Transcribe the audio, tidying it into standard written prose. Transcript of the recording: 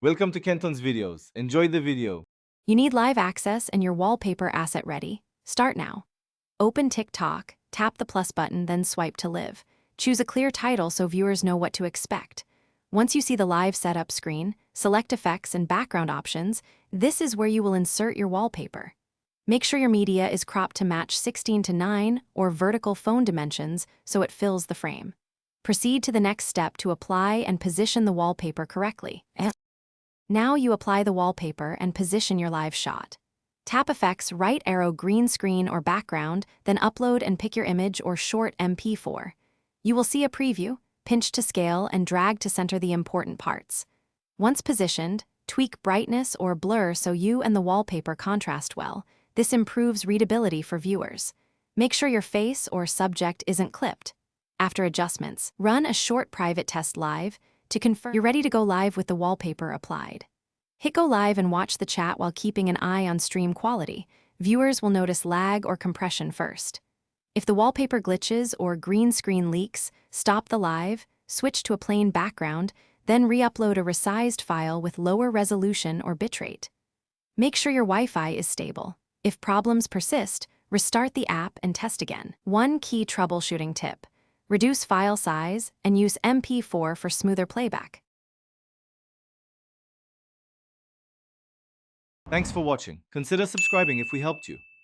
Welcome to Kenton's videos. Enjoy the video. You need live access and your wallpaper asset ready. Start now. Open TikTok, tap the plus button, then swipe to live. Choose a clear title so viewers know what to expect. Once you see the live setup screen, select effects and background options. This is where you will insert your wallpaper. Make sure your media is cropped to match 16:9 or vertical phone dimensions so it fills the frame. Proceed to the next step to apply and position the wallpaper correctly. Now you apply the wallpaper and position your live shot. Tap Effects, right arrow, green screen or background, then upload and pick your image or short MP4. You will see a preview, pinch to scale and drag to center the important parts. Once positioned, tweak brightness or blur so you and the wallpaper contrast well. This improves readability for viewers. Make sure your face or subject isn't clipped. After adjustments, run a short private test live to confirm you're ready to go live with the wallpaper applied. Hit go live and watch the chat while keeping an eye on stream quality. Viewers will notice lag or compression first. If the wallpaper glitches or green screen leaks, stop the live, switch to a plain background, then re-upload a resized file with lower resolution or bitrate. Make sure your Wi-Fi is stable. If problems persist, restart the app and test again. One key troubleshooting tip: reduce file size and use MP4 for smoother playback. Thanks for watching. Consider subscribing if we helped you.